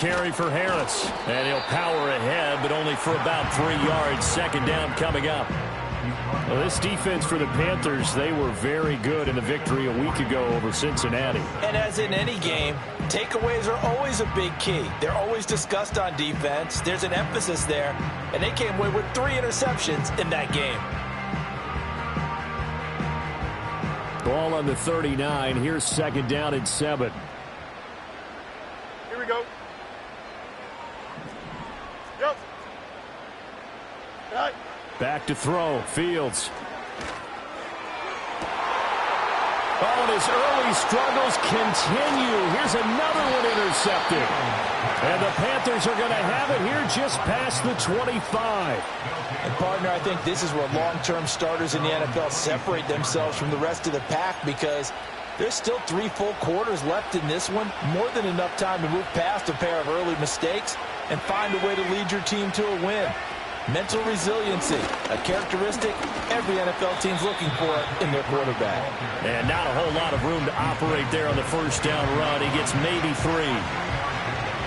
Carry for Harris, and he'll power ahead, but only for about 3 yards. Second down coming up. Well, this defense for the Panthers, they were very good in the victory a week ago over Cincinnati. And as in any game, takeaways are always a big key. They're always discussed on defense. There's an emphasis there, and they came away with 3 interceptions in that game. Ball on the 39. Here's second down and 7. Here we go. Yep. Right. Back to throw. Fields. Oh, and his early struggles continue. Here's another one intercepted. And the Panthers are going to have it here just past the 25. And, partner, I think this is where long-term starters in the NFL separate themselves from the rest of the pack, because there's still 3 full quarters left in this one. More than enough time to move past a pair of early mistakes and find a way to lead your team to a win. Mental resiliency, a characteristic every NFL team's looking for in their quarterback. And not a whole lot of room to operate there on the first down run. He gets maybe 3.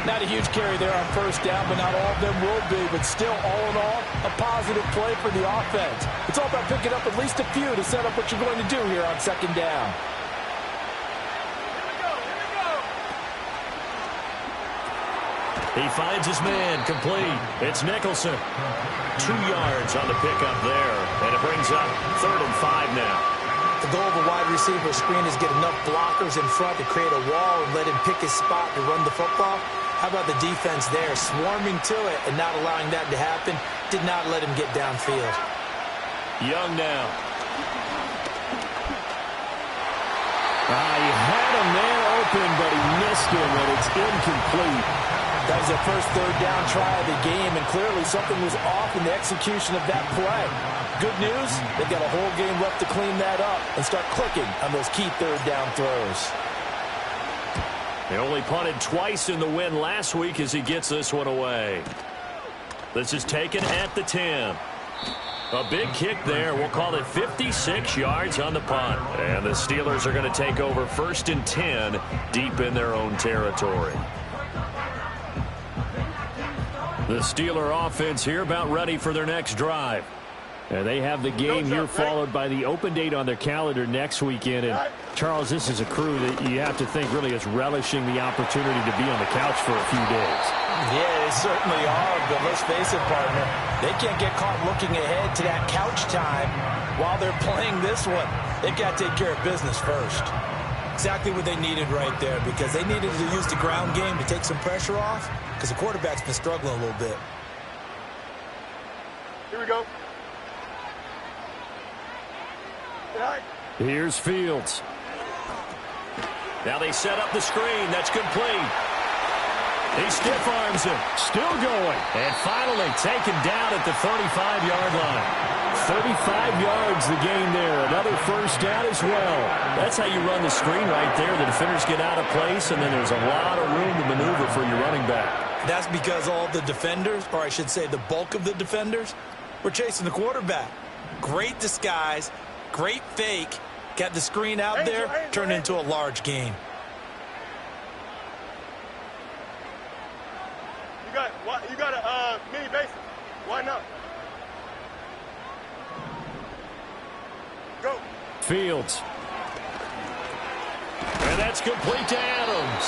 Not a huge carry there on first down, but not all of them will be. But still, all in all, a positive play for the offense. It's all about picking up at least a few to set up what you're going to do here on second down. He finds his man, complete. It's Nicholson. 2 yards on the pickup there, and it brings up 3rd and 5 now. The goal of a wide receiver screen is get enough blockers in front to create a wall and let him pick his spot to run the football. How about the defense there, swarming to it and not allowing that to happen? Did not let him get downfield. Young now. He had a man open, but he missed him, and it's incomplete. That was their first third down try of the game, and clearly something was off in the execution of that play. Good news, they've got a whole game left to clean that up and start clicking on those key third down throws. They only punted twice in the win last week as he gets this one away. This is taken at the 10. A big kick there. We'll call it 56 yards on the punt. And the Steelers are going to take over 1st and 10 deep in their own territory. The Steeler offense here about ready for their next drive. And they have the game here followed by the open date on their calendar next weekend. And, Charles, this is a crew that you have to think really is relishing the opportunity to be on the couch for a few days. Yeah, they certainly are, but let's face it, partner. They can't get caught looking ahead to that couch time while they're playing this one. They've got to take care of business first. Exactly what they needed right there, because they needed to use the ground game to take some pressure off, because the quarterback's been struggling a little bit. Here we go. Here's Fields. Now they set up the screen. That's complete. He stiff arms him. Still going. And finally taken down at the 35-yard line. 35 yards the gain there. Another first down as well. That's how you run the screen right there. The defenders get out of place, and then there's a lot of room to maneuver for your running back. That's because all the defenders, or I should say the bulk of the defenders, were chasing the quarterback. Great disguise, great fake. Got the screen out there, turned into a large gain. You got a mini base. Why not? Go. Fields. And that's complete to Adams.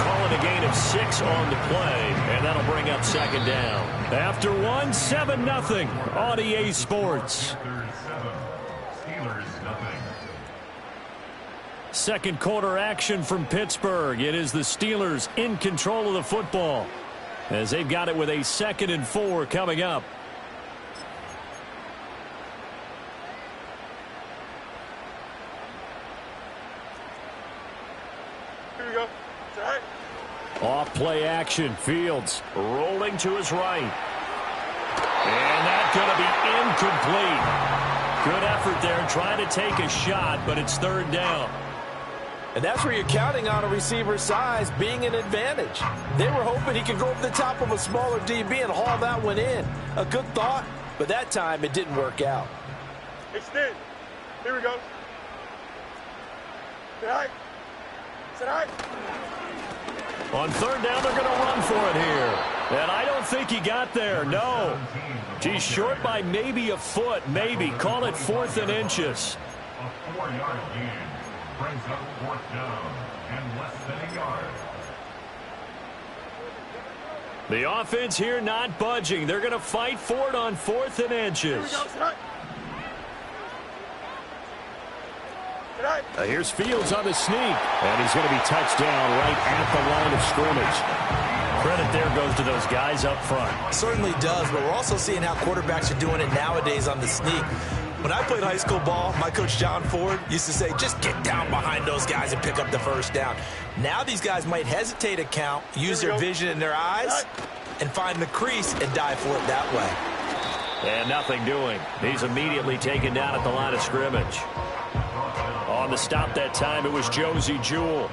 Calling a gain of 6 on the play, and that'll bring up second down. After 1, 7-0 on EA Sports. Second quarter action from Pittsburgh. It is the Steelers in control of the football as they've got it with a 2nd and 4 coming up. Here we go. It's all right. Off play action. Fields rolling to his right. And that's going to be incomplete. Good effort there trying to take a shot, but it's 3rd down. And that's where you're counting on a receiver's size being an advantage. They were hoping he could go over the top of a smaller DB and haul that one in. A good thought, but that time it didn't work out. Extend. Here we go. Sit high. Sit high. On third down, they're going to run for it here. And I don't think he got there, no. He's short by maybe a foot, maybe. Call it 4th and inches. A 4-yard gain brings up 4th down and less than a yard. The offense here not budging. They're going to fight for it on 4th and inches. Here's Fields on the sneak. And he's going to be touched down right at the line of scrimmage. Credit there goes to those guys up front. Certainly does, but we're also seeing how quarterbacks are doing it nowadays on the sneak. When I played high school ball, my coach John Ford used to say, just get down behind those guys and pick up the first down. Now these guys might hesitate to count, use their vision in their eyes, and find the crease and dive for it that way. And nothing doing. He's immediately taken down at the line of scrimmage. On the stop that time, it was Josey Jewell.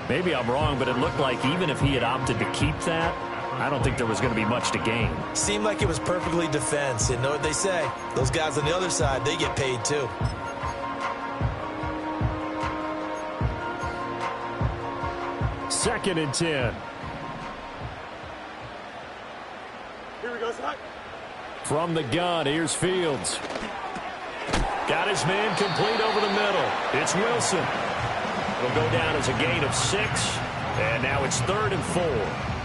Maybe I'm wrong, but it looked like even if he had opted to keep that, I don't think there was going to be much to gain. Seemed like it was perfectly defense. And know what they say? Those guys on the other side, they get paid too. Second and 10. Here we go, son. From the gun, here's Fields. Got his man complete over the middle. It's Wilson. It'll go down as a gain of 6. And now it's 3rd and 4.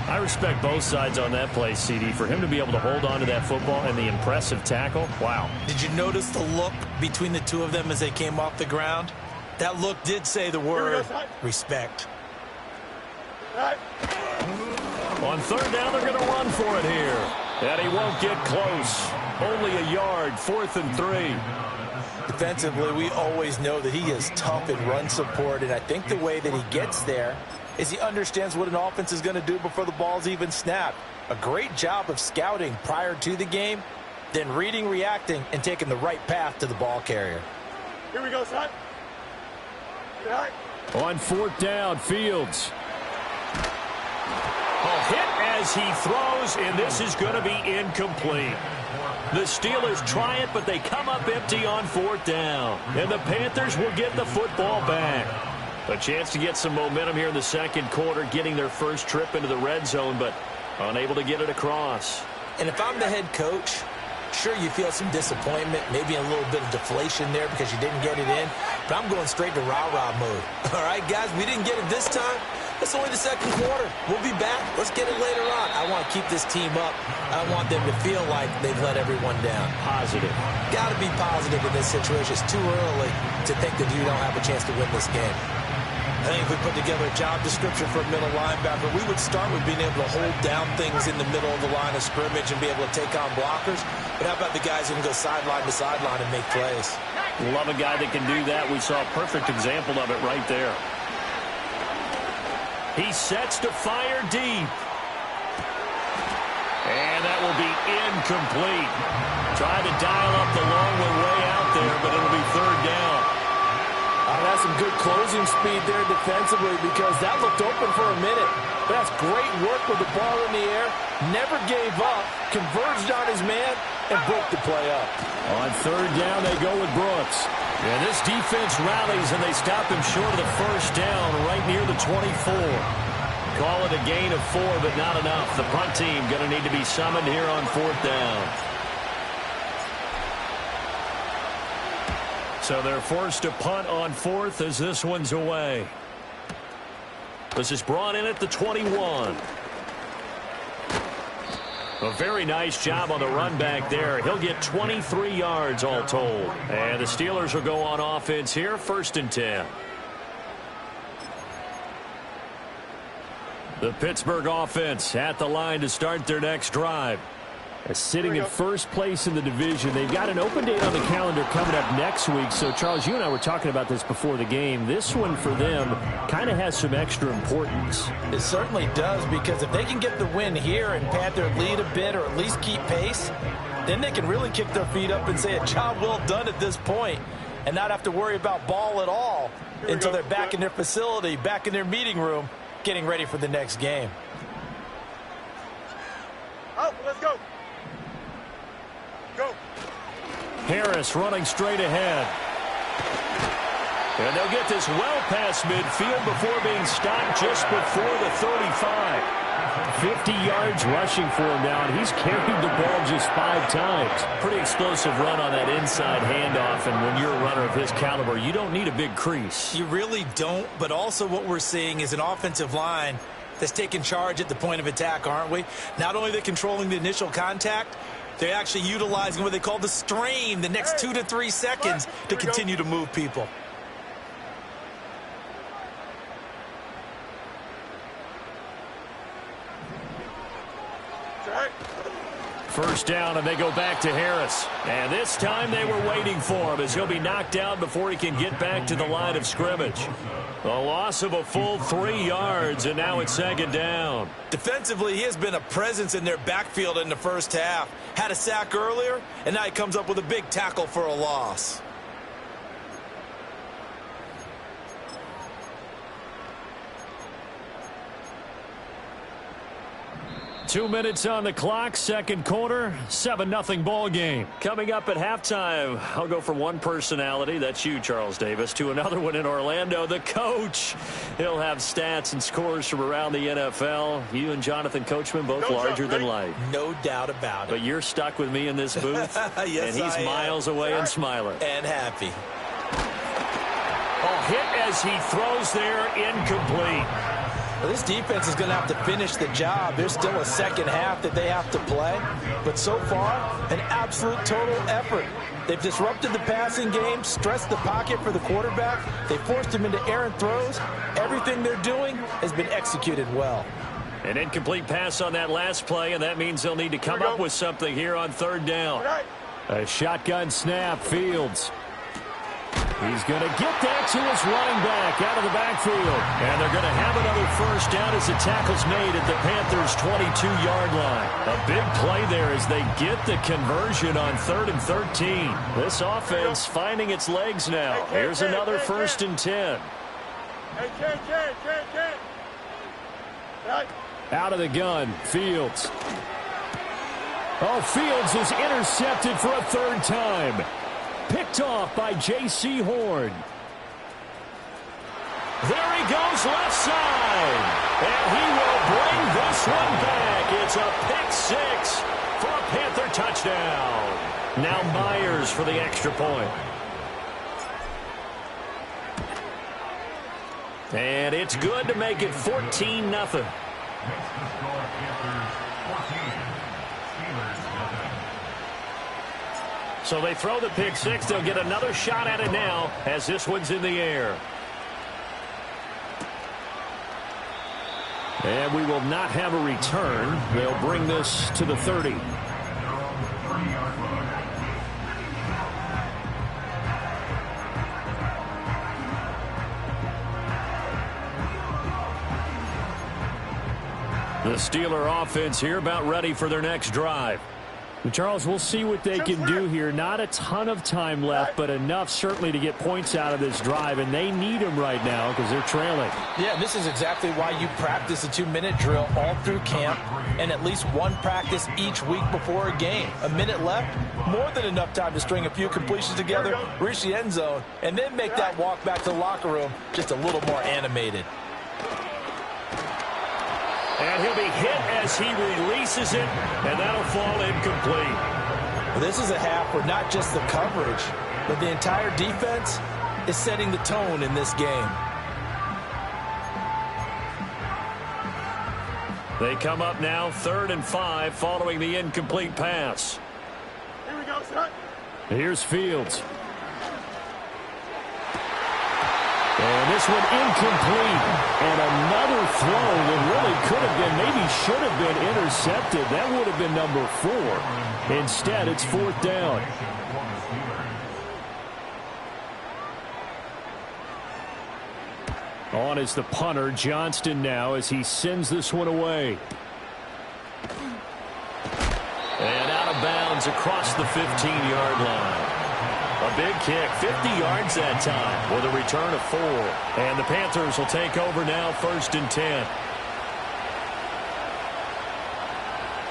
I respect both sides on that play, CD. For him to be able to hold on to that football and the impressive tackle, wow. Did you notice the look between the two of them as they came off the ground? That look did say the word respect. On third down, they're going to run for it here. And he won't get close. Only a yard, 4th and 3. Defensively, we always know that he is tough in run support, and I think the way that he gets there is he understands what an offense is going to do before the ball's even snapped. A great job of scouting prior to the game, then reading, reacting, and taking the right path to the ball carrier. Here we go, son. On 4th down, Fields. A hit as he throws, and this is going to be incomplete. The Steelers try it, but they come up empty on 4th down. And the Panthers will get the football back. A chance to get some momentum here in the second quarter, getting their first trip into the red zone, but unable to get it across. And if I'm the head coach, sure, you feel some disappointment, maybe a little bit of deflation there because you didn't get it in, but I'm going straight to rah-rah mode. All right, guys, we didn't get it this time. It's only the second quarter. We'll be back. Let's get it later on. I want to keep this team up. I want them to feel like they've let everyone down. Positive. Got to be positive in this situation. It's too early to think that you don't have a chance to win this game. I think if we put together a job description for a middle linebacker, we would start with being able to hold down things in the middle of the line of scrimmage and be able to take on blockers. But how about the guys who can go sideline to sideline and make plays? Love a guy that can do that. We saw a perfect example of it right there. He sets to fire deep. And that will be incomplete. Tried to dial up the long one way out there, but it'll be 3rd down. That's some good closing speed there defensively because that looked open for a minute. But that's great work with the ball in the air. Never gave up, converged on his man, and broke the play up. On 3rd down, they go with Brooks. And this defense rallies, and they stop him short of the first down right near the 24. Call it a gain of 4, but not enough. The punt team going to need to be summoned here on 4th down. So they're forced to punt on 4th as this one's away. This is brought in at the 21. A very nice job on the run back there. He'll get 23 yards all told. And the Steelers will go on offense here, 1st and 10. The Pittsburgh offense at the line to start their next drive. Sitting in first place in the division. They've got an open date on the calendar coming up next week. So, Charles, you and I were talking about this before the game. This one for them kind of has some extra importance. It certainly does, because if they can get the win here and pad their lead a bit or at least keep pace, then they can really kick their feet up and say a job well done at this point and not have to worry about ball at all until they're back in their facility, back in their meeting room, getting ready for the next game. Oh, let's go. Go. Harris running straight ahead. And they'll get this well past midfield before being stopped just before the 35. 50 yards rushing for him now, and he's carried the ball just 5 times. Pretty explosive run on that inside handoff, and when you're a runner of his caliber, you don't need a big crease. You really don't, but also what we're seeing is an offensive line that's taking charge at the point of attack, aren't we? Not only are they controlling the initial contact, they're actually utilizing what they call the strain, the next 2 to 3 seconds to continue to move people. First down, and they go back to Harris. And this time they were waiting for him as he'll be knocked down before he can get back to the line of scrimmage. A loss of a full 3 yards, and now it's second down. Defensively, he has been a presence in their backfield in the first half. Had a sack earlier, and now he comes up with a big tackle for a loss. 2 minutes on the clock, second quarter, 7-0 ball game. Coming up at halftime, I'll go from one personality, that's you, Charles Davis, to another one in Orlando, the coach. He'll have stats and scores from around the NFL. You and Jonathan Coachman, both larger than life. No doubt about it. But you're stuck with me in this booth, yes, and he's miles away and smiling. And happy. Oh, hit as he throws there, incomplete. Well, this defense is going to have to finish the job. There's still a second half that they have to play. But so far, an absolute total effort. They've disrupted the passing game, stressed the pocket for the quarterback. They forced him into errant throws. Everything they're doing has been executed well. An incomplete pass on that last play, and that means they'll need to come up with something here on third down. A shotgun snap, Fields. He's going to get that to his running back out of the backfield. And they're going to have another first down as the tackle's made at the Panthers' 22-yard line. A big play there as they get the conversion on 3rd and 13. This offense finding its legs now. Here's another 1st and 10. Out of the gun, Fields. Oh, Fields is intercepted for a 3rd time. Picked off by J.C. Horn. There he goes left side. And he will bring this one back. It's a pick 6 for a Panther touchdown. Now Myers for the extra point. And it's good to make it 14-0. So they throw the pick 6. They'll get another shot at it now as this one's in the air. And we will not have a return. They'll bring this to the 30. The Steeler offense here about ready for their next drive. And Charles, we'll see what they can do here. Not a ton of time left, but enough certainly to get points out of this drive, and they need them right now because they're trailing. Yeah, this is exactly why you practice a 2-minute drill all through camp and at least one practice each week before a game. A minute left, more than enough time to string a few completions together, reach the end zone, and then make that walk back to the locker room just a little more animated. And he'll be hit as he releases it, and that'll fall incomplete. Well, this is a half where not just the coverage, but the entire defense is setting the tone in this game. They come up now 3rd and 5 following the incomplete pass. Here we go, son. Here's Fields. And this one incomplete. And another throw that really could have been, maybe should have been intercepted. That would have been number 4. Instead, it's 4th down. On is the punter, Johnston now, as he sends this one away. And out of bounds across the 15-yard line. A big kick, 50 yards that time with a return of 4. And the Panthers will take over now, 1st and 10.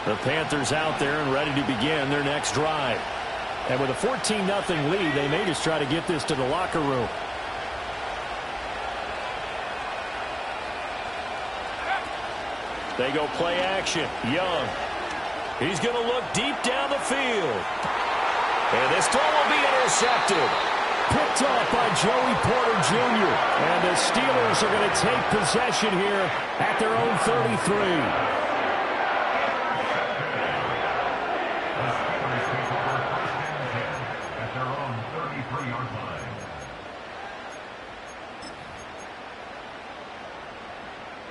The Panthers out there and ready to begin their next drive. And with a 14-0 lead, they may just try to get this to the locker room. They go play action. Young. He's going to look deep down the field. And this throw will be intercepted. Picked off by Joey Porter Jr. And the Steelers are going to take possession here at their own 33.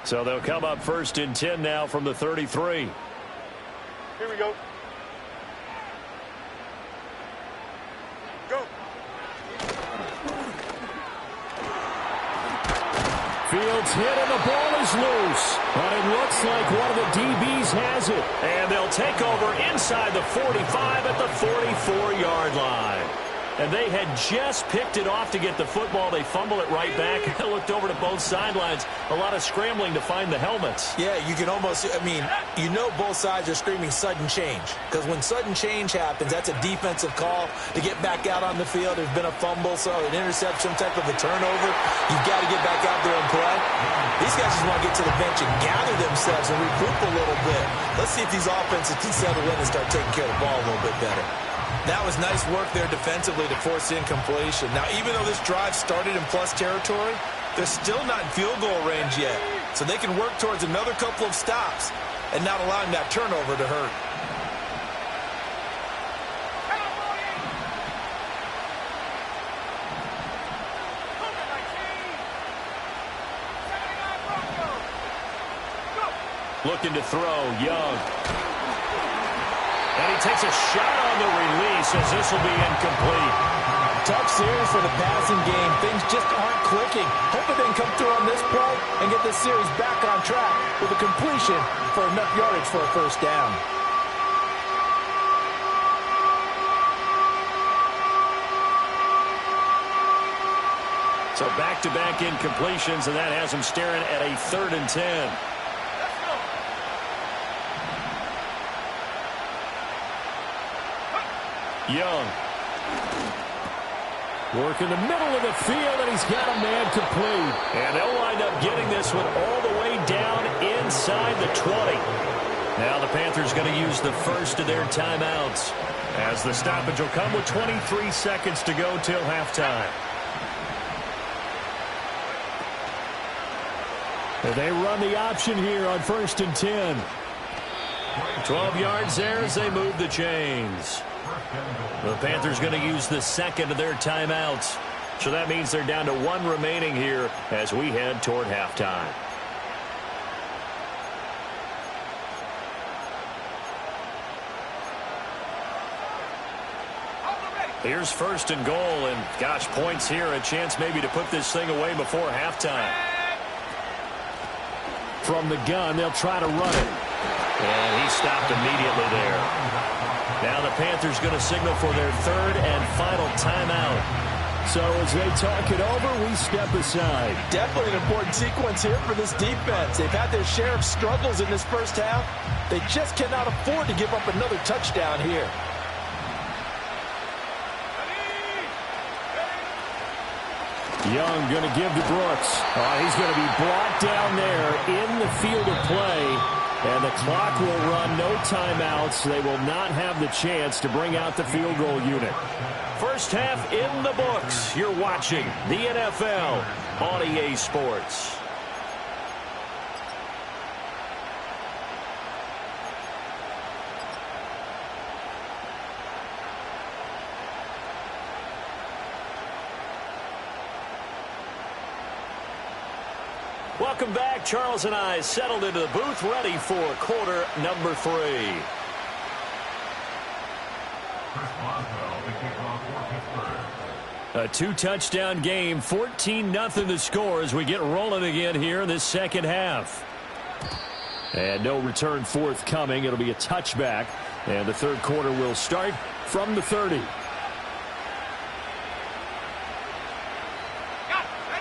So they'll come up 1st and 10 now from the 33. Here we go. Go. Fields hit and the ball is loose. But it looks like one of the DBs has it. And they'll take over inside the 45 at the 44-yard line. And they had just picked it off to get the football. They fumble it right back. I looked over to both sidelines. A lot of scrambling to find the helmets. Yeah, you can almost, you know both sides are screaming sudden change. Because when sudden change happens, that's a defensive call to get back out on the field. There's been a fumble, so an interception, some type of a turnover. You've got to get back out there and play. These guys just want to get to the bench and gather themselves and regroup a little bit. Let's see if these offenses can settle in and start taking care of the ball a little bit better. That was nice work there defensively to force incompletion. Now, even though this drive started in plus territory, they're still not in field goal range yet. So they can work towards another couple of stops and not allowing that turnover to hurt. Looking to throw, Young. And he takes a shot on the release as this will be incomplete. Tough series for the passing game. Things just aren't clicking. Hoping they can come through on this play and get this series back on track with a completion for enough yardage for a first down. So back-to-back incompletions, and that has them staring at a 3rd and 10. Young. Work in the middle of the field, and he's got a man complete. And they'll wind up getting this one all the way down inside the 20. Now the Panthers going to use the first of their timeouts, as the stoppage will come with 23 seconds to go till halftime. And they run the option here on 1st and 10. 12 yards there as they move the chains. The Panthers going to use the second of their timeouts. So that means they're down to 1 remaining here as we head toward halftime. Here's 1st and goal, and gosh, points here, a chance maybe to put this thing away before halftime. From the gun, they'll try to run it. And he stopped immediately there. Now the Panthers going to signal for their 3rd and final timeout. So as they talk it over, we step aside. Definitely an important sequence here for this defense. They've had their share of struggles in this first half. They just cannot afford to give up another touchdown here. Young going to give to Brooks. He's going to be brought down there in the field of play. And the clock will run, no timeouts. They will not have the chance to bring out the field goal unit. First half in the books. You're watching the NFL on EA Sports. Welcome back. Charles and I settled into the booth, ready for quarter number 3. A 2-touchdown game, 14-0 the score as we get rolling again here in this second half. And no return forthcoming. It'll be a touchback. And the third quarter will start from the 30.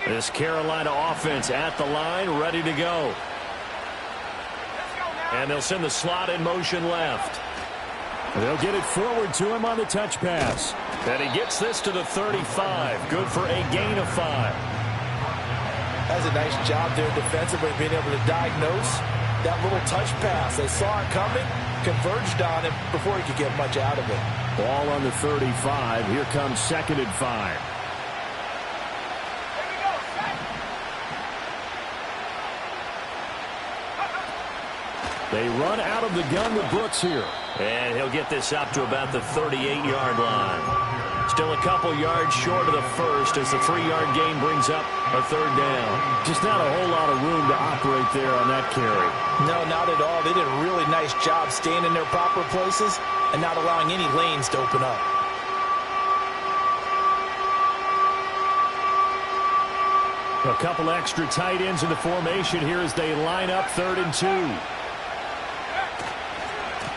This Carolina offense at the line, ready to go. And they'll send the slot in motion left. They'll get it forward to him on the touch pass. And he gets this to the 35. Good for a gain of 5. That's a nice job there defensively, being able to diagnose that little touch pass. They saw it coming, converged on it before he could get much out of it. Ball on the 35. Here comes 2nd and 5. They run out of the gun with Brooks here. And he'll get this up to about the 38-yard line. Still a couple yards short of the first as the 3-yard gain brings up a 3rd down. Just not a whole lot of room to operate there on that carry. No, not at all. They did a really nice job staying in their proper places and not allowing any lanes to open up. A couple extra tight ends in the formation here as they line up 3rd and 2.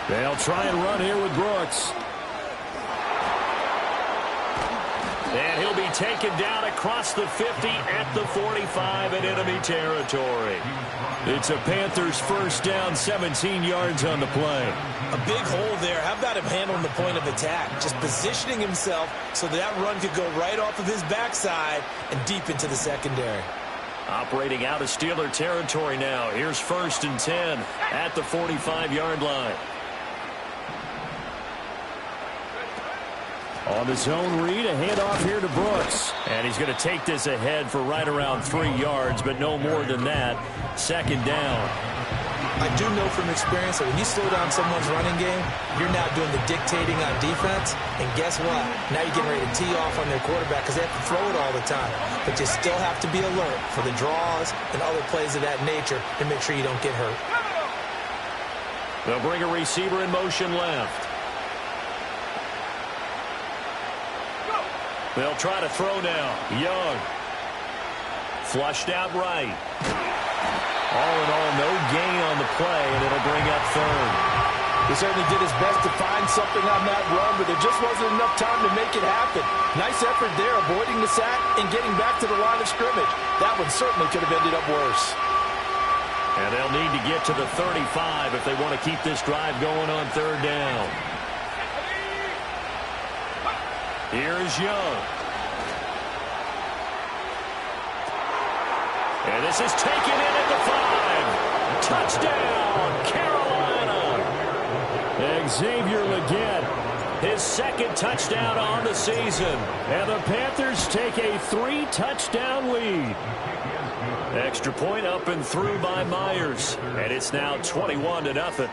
They'll try and run here with Brooks. And he'll be taken down across the 50 at the 45 in enemy territory. It's a Panthers 1st down, 17 yards on the play. A big hole there. How about him handling the point of attack? Just positioning himself so that run could go right off of his backside and deep into the secondary. Operating out of Steeler territory now. Here's 1st and 10 at the 45-yard line. On the zone read, a handoff here to Brooks. And he's going to take this ahead for right around 3 yards, but no more than that. 2nd down. I do know from experience that when you slow down someone's running game, you're now doing the dictating on defense. And guess what? Now you're getting ready to tee off on their quarterback because they have to throw it all the time. But you still have to be alert for the draws and other plays of that nature and make sure you don't get hurt. They'll bring a receiver in motion left. They'll try to throw now. Young. Flushed out right. All in all, no gain on the play, and it'll bring up 3rd. He certainly did his best to find something on that run, but there just wasn't enough time to make it happen. Nice effort there, avoiding the sack and getting back to the line of scrimmage. That one certainly could have ended up worse. And they'll need to get to the 35 if they want to keep this drive going on 3rd down. Here's Young. And this is taken in at the 5. Touchdown, Carolina. Xavier Legette. His 2nd touchdown on the season. And the Panthers take a 3-touchdown lead. Extra point up and through by Myers. And it's now 21-0.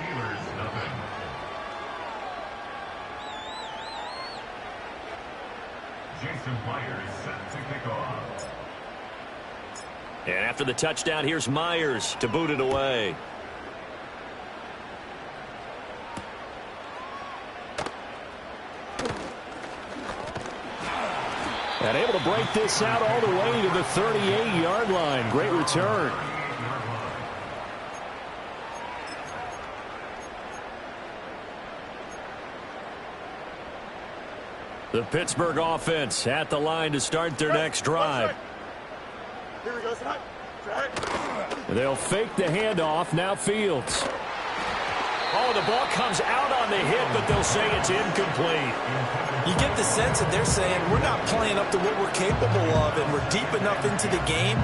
Jason Myers set to kick off. And after the touchdown, here's Myers to boot it away. And able to break this out all the way to the 38-yard line. Great return. The Pittsburgh offense at the line to start their next drive. Here we go, side. They'll fake the handoff. Now Fields. Oh, the ball comes out on the hit, but they'll say it's incomplete. You get the sense that they're saying we're not playing up to what we're capable of, and we're deep enough into the game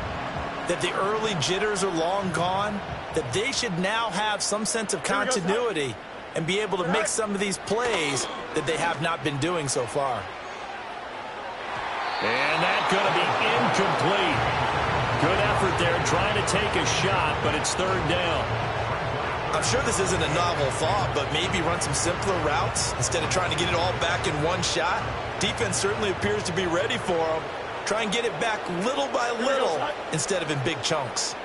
that the early jitters are long gone, that they should now have some sense of continuity and be able to make some of these plays that they have not been doing so far. And that's going to be incomplete. Good effort there trying to take a shot, but it's 3rd down. I'm sure this isn't a novel thought, but maybe run some simpler routes instead of trying to get it all back in one shot. Defense certainly appears to be ready for them. Try and get it back little by little instead of in big chunks.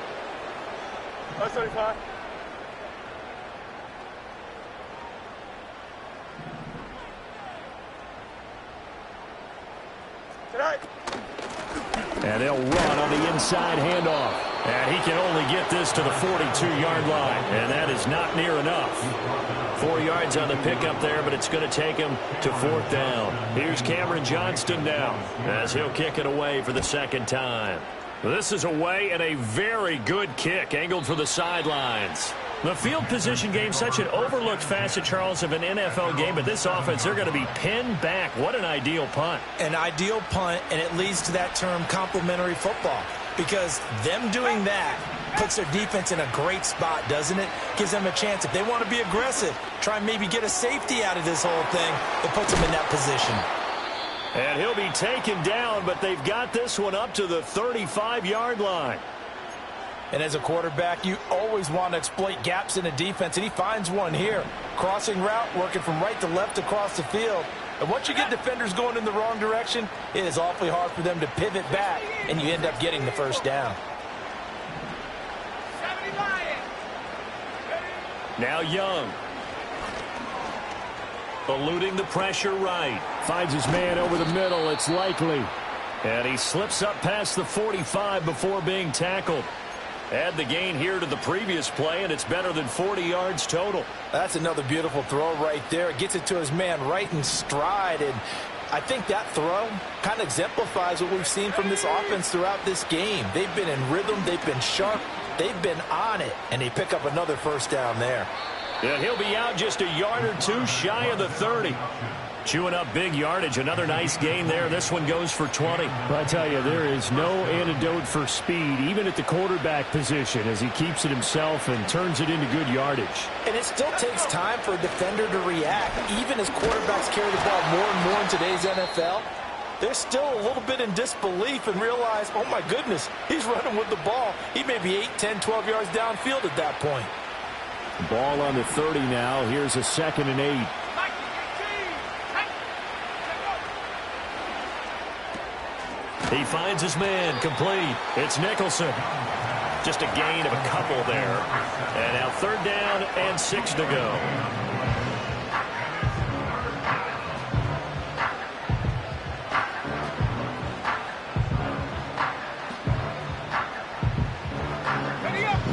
35. And they'll run on the inside handoff. And he can only get this to the 42-yard line, and that is not near enough. 4 yards on the pickup there, but it's going to take him to 4th down. Here's Cameron Johnston now as he'll kick it away for the 2nd time. This is away and a very good kick angled for the sidelines. The field position game, such an overlooked facet, Charles, of an NFL game, but this offense, they're going to be pinned back. What an ideal punt. An ideal punt, and it leads to that term complementary football, because them doing that Puts their defense in a great spot, doesn't it? Gives them a chance. If they want to be aggressive, try and maybe get a safety out of this whole thing, it puts them in that position. And he'll be taken down, but they've got this one up to the 35-yard line. And as a quarterback, you always want to exploit gaps in the defense, and he finds one here. Crossing route, working from right to left across the field. And once you get defenders going in the wrong direction, it is awfully hard for them to pivot back, and you end up getting the first down. Now Young. Eluding the pressure right. Finds his man over the middle. It's Likely. And he slips up past the 45 before being tackled. Add the gain here to the previous play, and it's better than 40 yards total. That's another beautiful throw right there. Gets it to his man right in stride, and I think that throw kind of exemplifies what we've seen from this offense throughout this game. They've been in rhythm. They've been sharp. They've been on it, and they pick up another first down there. And he'll be out just a yard or two shy of the 30. Chewing up big yardage. Another nice gain there. This one goes for 20. I tell you, there is no antidote for speed, even at the quarterback position, as he keeps it himself and turns it into good yardage. And it still takes time for a defender to react. Even as quarterbacks carry the ball more and more in today's NFL, they're still a little bit in disbelief and realize, oh my goodness, he's running with the ball. He may be 8, 10, 12 yards downfield at that point. Ball on the 30 now. Here's a 2nd and 8. He finds his man, complete. It's Nicholson. Just a gain of a couple there. And now 3rd down and 6 to go.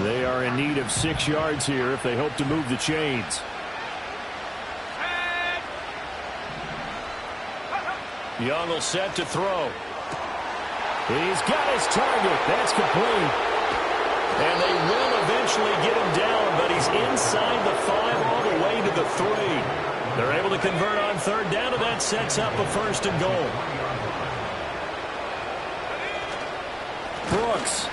They are in need of 6 yards here if they hope to move the chains. Young will set to throw. He's got his target. That's complete. And they will eventually get him down, but he's inside the 5 all the way to the 3. They're able to convert on 3rd down, and that sets up a 1st and goal. Brooks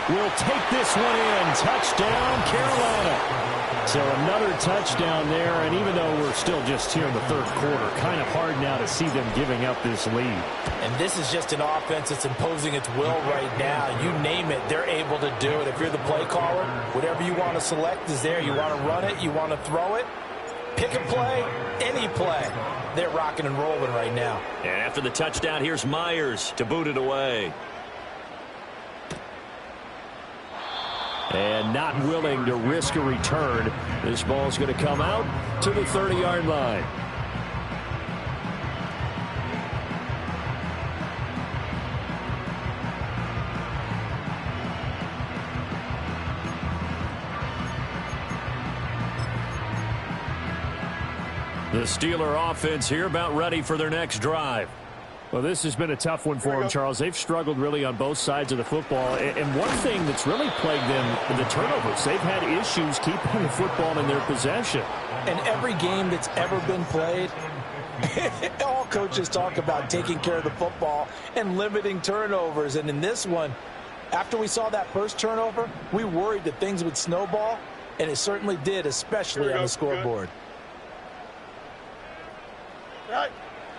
will take this one in. Touchdown, Carolina. So another touchdown there, and even though we're still just here in the 3rd quarter, kind of hard now to see them giving up this lead. And this is just an offense that's imposing its will right now. You name it, they're able to do it. If you're the play caller, whatever you want to select is there. You want to run it, you want to throw it, pick a play, any play. They're rocking and rolling right now. And after the touchdown, here's Myers to boot it away. And not willing to risk a return. This ball's going to come out to the 30-yard line. The Steeler offense here about ready for their next drive. Well, this has been a tough one for them, Charles. They've struggled really on both sides of the football. And one thing that's really plagued them, the turnovers. They've had issues keeping the football in their possession. In every game that's ever been played, all coaches talk about taking care of the football and limiting turnovers. And in this one, after we saw that first turnover, we worried that things would snowball, and it certainly did, especially on the scoreboard.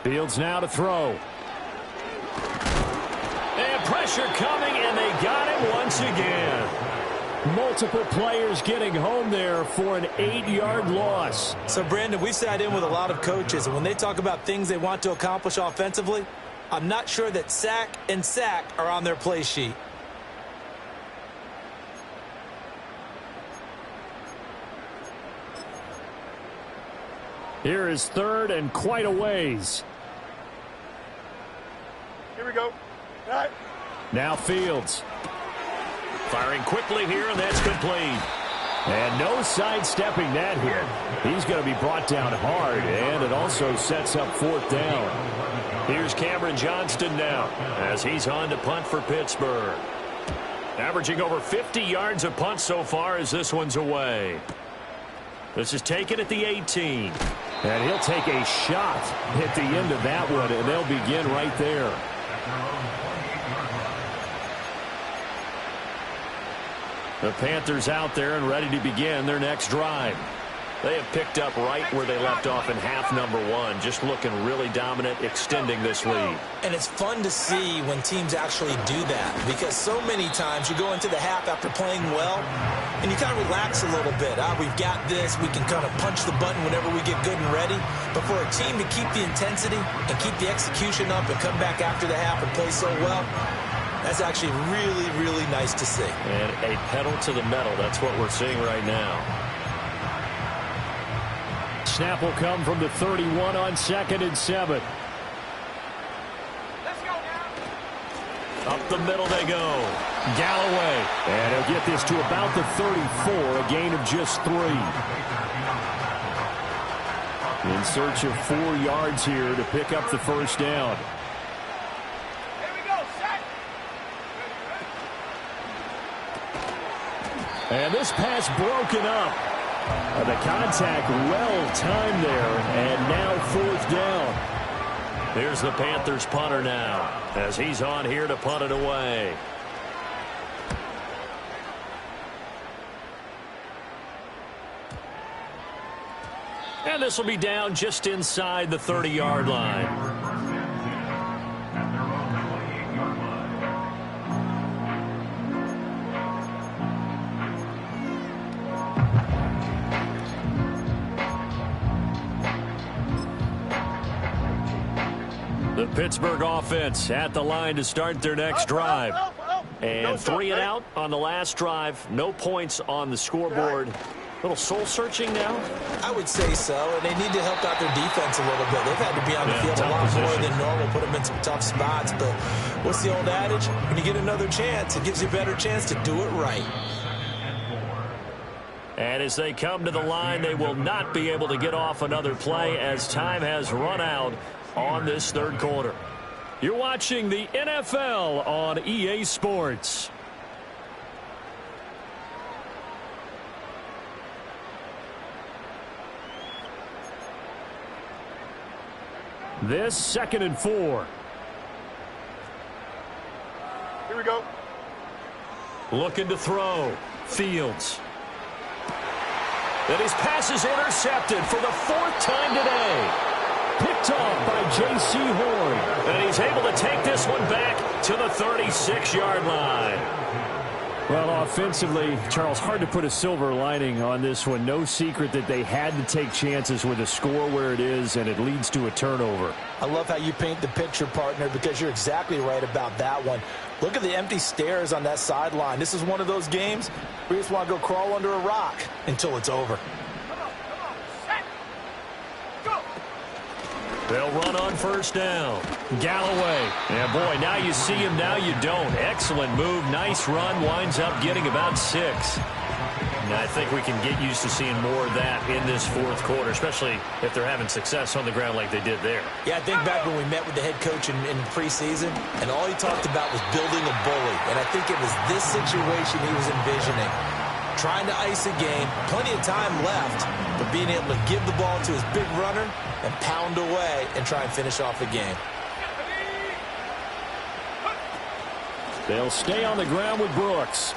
Fields now to throw. And pressure coming, and they got him once again. Multiple players getting home there for an 8-yard loss. So, Brandon, we sat in with a lot of coaches, and when they talk about things they want to accomplish offensively, I'm not sure that sack and sack are on their play sheet. Here is 3rd and quite a ways. Here we go. All right. Now Fields. Firing quickly here, and that's complete. And no sidestepping that hit. He's going to be brought down hard, and it also sets up 4th down. Here's Cameron Johnston now as he's on to punt for Pittsburgh. Averaging over 50 yards a punt so far as this one's away. This is taken at the 18. And he'll take a shot at the end of that one, and they'll begin right there. The Panthers out there and ready to begin their next drive. They have picked up right where they left off in half number one, just looking really dominant, extending this lead. And it's fun to see when teams actually do that, because so many times you go into the half after playing well, and you kind of relax a little bit. We've got this. We can kind of punch the button whenever we get good and ready. But for a team to keep the intensity and keep the execution up and come back after the half and play so well, that's actually really, really nice to see. And a pedal to the metal. That's what we're seeing right now. Snap will come from the 31 on 2nd and 7. Let's go now. Up the middle they go. Galloway. And he'll get this to about the 34, a gain of just 3. In search of 4 yards here to pick up the first down. Here we go, set. And this pass broken up. The contact well timed there, and now 4th down. Here's the Panthers punter now, as he's on here to punt it away. And this will be down just inside the 30-yard line. The Pittsburgh offense at the line to start their next drive. And 3 and out on the last drive. No points on the scoreboard. A little soul-searching now? I would say so, and they need to help out their defense a little bit. They've had to be on the field a lot more than normal, put them in some tough spots. But what's the old adage? When you get another chance, it gives you a better chance to do it right. And as they come to the line, they will not be able to get off another play as time has run out on this third quarter. You're watching the NFL on EA Sports. This 2nd and 4. Here we go. Looking to throw. Fields. Then his pass is intercepted for the 4th time today. Picked off by J.C. Horn. And he's able to take this one back to the 36-yard line. Well, offensively, Charles, hard to put a silver lining on this one. No secret that they had to take chances with a score where it is, and it leads to a turnover. I love how you paint the picture, partner, because you're exactly right about that one. Look at the empty stares on that sideline. This is one of those games where you just want to go crawl under a rock until it's over. They'll run on first down. Galloway. Yeah, boy, now you see him, now you don't. Excellent move, nice run, winds up getting about 6. And I think we can get used to seeing more of that in this 4th quarter, especially if they're having success on the ground like they did there. Yeah, I think back when we met with the head coach in preseason, and all he talked about was building a bully. And I think it was this situation he was envisioning. Trying to ice a game, plenty of time left, but being able to give the ball to his big runner and pound away and try and finish off the game. They'll stay on the ground with Brooks.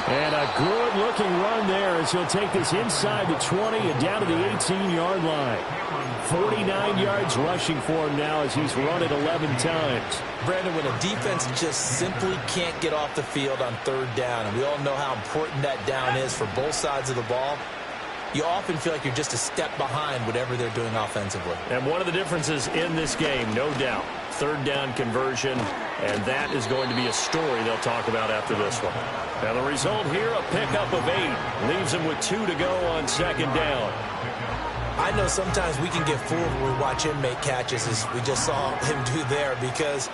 And a good-looking run there as he'll take this inside the 20 and down to the 18-yard line. 49 yards rushing for him now as he's run it 11 times. Brandon, when a defense just simply can't get off the field on 3rd down, and we all know how important that down is for both sides of the ball, you often feel like you're just a step behind whatever they're doing offensively. And one of the differences in this game, no doubt, 3rd down conversion, and that is going to be a story they'll talk about after this one. Now the result here, a pickup of 8. Leaves them with 2 to go on 2nd down. I know sometimes we can get fooled when we watch him make catches, as we just saw him do there, because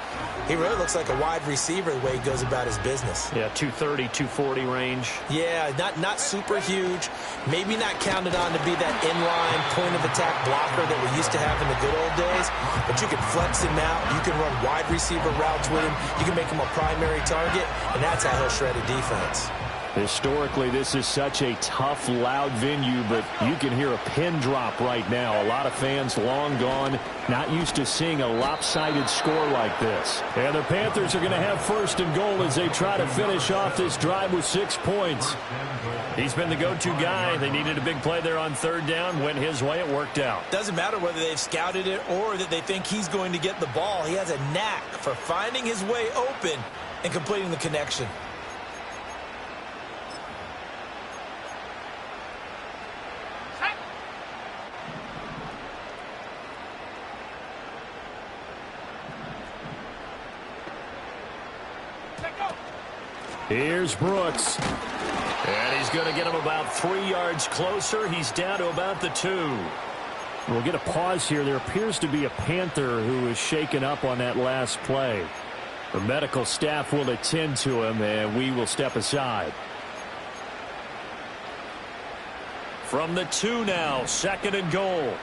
he really looks like a wide receiver the way he goes about his business. Yeah, 230, 240 range. Yeah, not super huge. Maybe not counted on to be that inline point-of-attack blocker that we used to have in the good old days, but you can flex him out. You can run wide receiver routes with him. You can make him a primary target, and that's how he'll shred a defense. Historically, this is such a tough, loud venue, but you can hear a pin drop right now. A lot of fans long gone, not used to seeing a lopsided score like this. And the Panthers are going to have first and goal as they try to finish off this drive with 6 points. He's been the go-to guy. They needed a big play there on third down. Went his way. It worked out. Doesn't matter whether they've scouted it or that they think he's going to get the ball. He has a knack for finding his way open and completing the connection. Here's Brooks. And he's going to get him about 3 yards closer. He's down to about the 2. We'll get a pause here. There appears to be a Panther who is shaken up on that last play. The medical staff will attend to him, and we will step aside. From the 2 now, second and goal.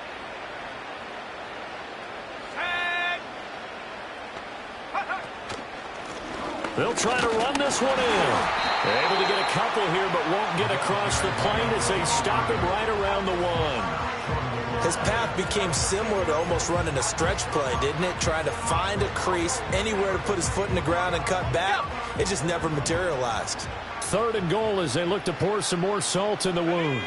They'll try to run this one in. Able to get a couple here, but won't get across the plane as they stop him right around the 1. His path became similar to almost running a stretch play, didn't it? Trying to find a crease, anywhere to put his foot in the ground and cut back. It just never materialized. Third and goal as they look to pour some more salt in the wound.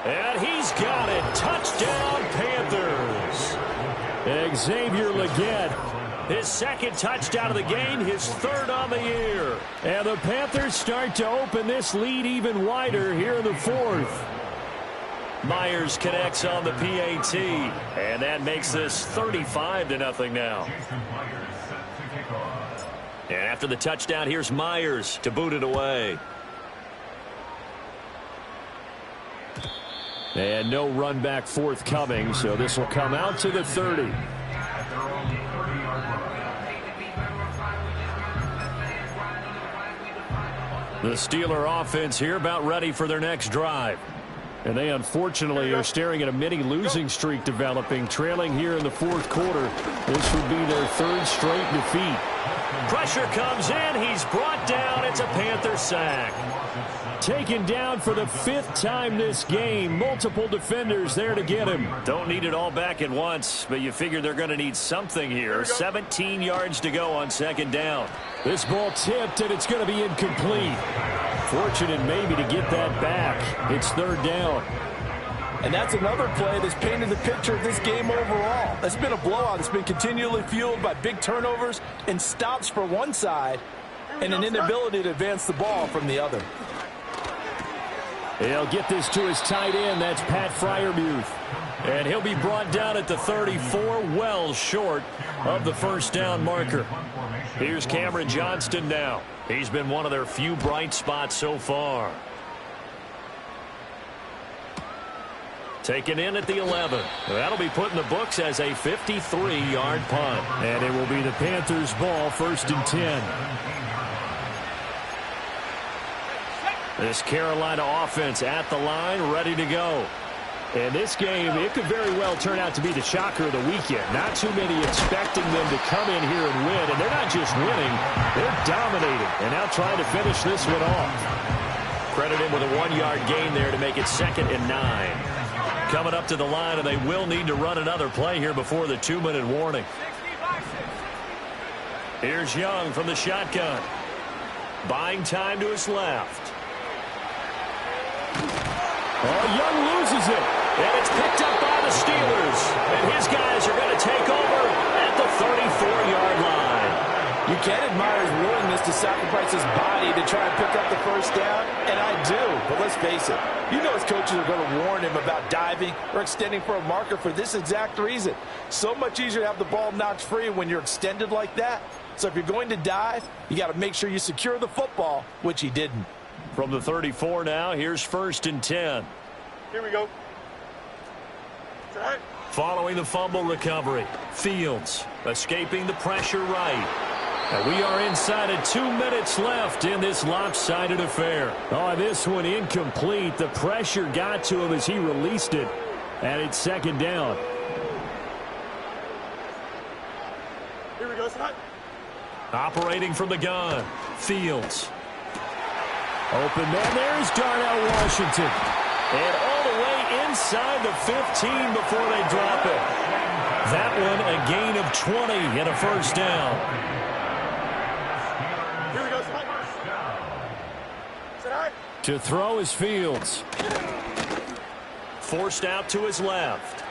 And he's got it. Touchdown, Panthers. Xavier Legette. His second touchdown of the game, his third on the year. And the Panthers start to open this lead even wider here in the 4th. Myers connects on the PAT, and that makes this 35-0 now. And after the touchdown, here's Myers to boot it away. And no run back forthcoming, so this will come out to the 30. The Steeler offense here about ready for their next drive. And they unfortunately are staring at a mini losing streak developing, trailing here in the 4th quarter. This would be their 3rd straight defeat. Pressure comes in. He's brought down. It's a Panther sack. Taken down for the 5th time this game. Multiple defenders there to get him. Don't need it all back at once, but you figure they're going to need something here. 17 yards to go on second down. This ball tipped, and it's going to be incomplete. Fortunate maybe to get that back. It's third down. And that's another play that's painted the picture of this game overall. It's been a blowout. It's been continually fueled by big turnovers and stops for one side and an inability to advance the ball from the other. He'll get this to his tight end. That's Pat Freiermuth. And he'll be brought down at the 34, well short of the first down marker. Here's Cameron Johnston now. He's been one of their few bright spots so far. Taken in at the 11. That'll be put in the books as a 53-yard punt. And it will be the Panthers' ball, 1st and 10. This Carolina offense at the line, ready to go. And this game, it could very well turn out to be the shocker of the weekend. Not too many expecting them to come in here and win. And they're not just winning, they're dominating. And now trying to finish this one off. Credit him with a 1-yard gain there to make it 2nd and 9. Coming up to the line, and they will need to run another play here before the 2-minute warning. Here's Young from the shotgun. Buying time to his left. Oh, Young loses it. And it's picked up by the Steelers. And his guys are going to take over at the 34-yard line. You can admire his willingness to sacrifice his body to try and pick up the first down, and I do. But let's face it, you know his coaches are going to warn him about diving or extending for a marker for this exact reason. So much easier to have the ball knocked free when you're extended like that. So if you're going to dive, you got to make sure you secure the football, which he didn't. From the 34 now, here's 1st and 10. Here we go. Following the fumble recovery, Fields escaping the pressure right. And we are inside of 2 minutes left in this lopsided affair. Oh, this one incomplete. The pressure got to him as he released it. And it's 2nd down. Here we go, son. Operating from the gun, Fields. Open man, there's Darnell Washington. And all the way inside the 15 before they drop it. That one a gain of 20 and a first down. Here we go, Slide. To throw is Fields. Forced out to his left.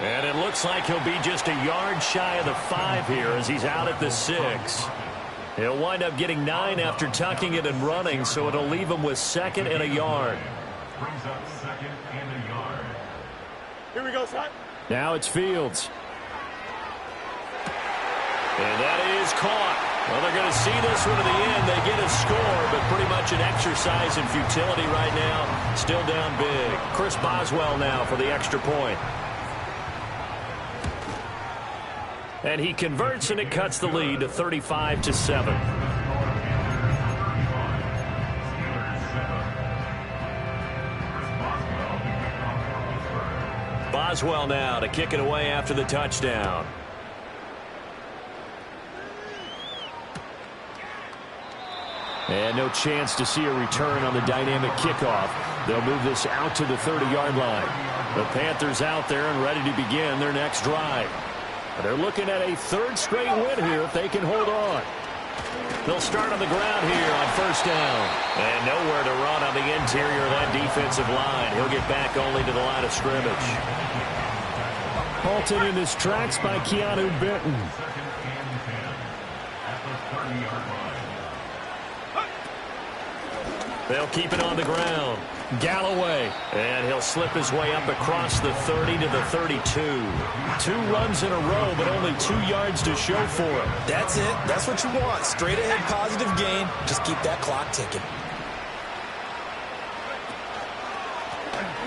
And it looks like he'll be just a yard shy of the 5 here as he's out at the 6. He'll wind up getting 9 after tucking it and running, so it'll leave him with 2nd and a yard. Brings up 2nd and a yard. Here we go, Slide. Now it's Fields. And that is caught. Well, they're going to see this one to the end. They get a score, but pretty much an exercise in futility right now. Still down big. Chris Boswell now for the extra point. And he converts, and it cuts the lead to 35-7. Boswell now to kick it away after the touchdown. And no chance to see a return on the dynamic kickoff. They'll move this out to the 30-yard line. The Panthers out there and ready to begin their next drive. They're looking at a 3rd straight win here if they can hold on. They'll start on the ground here on first down. And nowhere to run on the interior of that defensive line. He'll get back only to the line of scrimmage. Halted in his tracks by Keanu Benton. 2nd and 10 at the 30-yard line. They'll keep it on the ground. Galloway. And he'll slip his way up across the 30 to the 32. 2 runs in a row, but only 2 yards to show for it. That's it. That's what you want. Straight ahead positive gain. Just keep that clock ticking.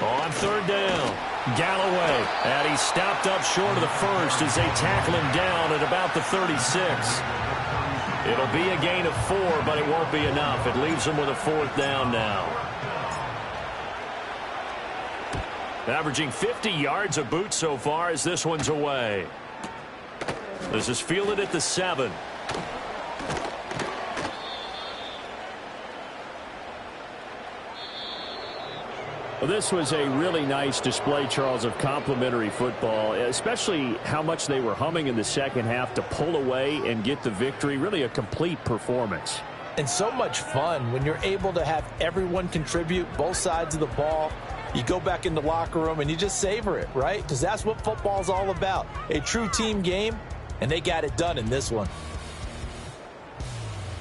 On 3rd down, Galloway. And he's stopped up short of the 1st as they tackle him down at about the 36. It'll be a gain of 4, but it won't be enough. It leaves him with a 4th down now. Averaging 50 yards a boot so far as this one's away. This is fielded at the 7. Well, this was a really nice display, Charles, of complimentary football, especially how much they were humming in the second half to pull away and get the victory. Really a complete performance. And so much fun when you're able to have everyone contribute, both sides of the ball. You go back in the locker room and you just savor it, right? Because that's what football's all about. A true team game, and they got it done in this one.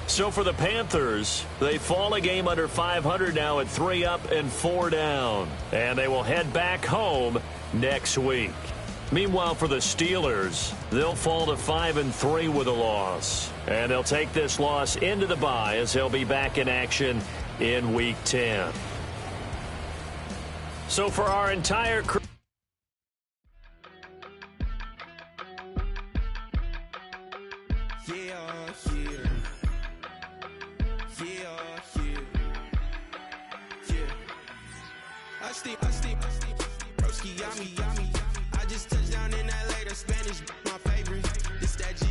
So for the Panthers, they fall a game under 500 now at 3 up and 4 down. And they will head back home next week. Meanwhile, for the Steelers, they'll fall to 5-3 with a loss. And they'll take this loss into the bye as they'll be back in action in Week 10. So for our entire crew. I just touched down in LA, the Spanish, my favorite. This that G,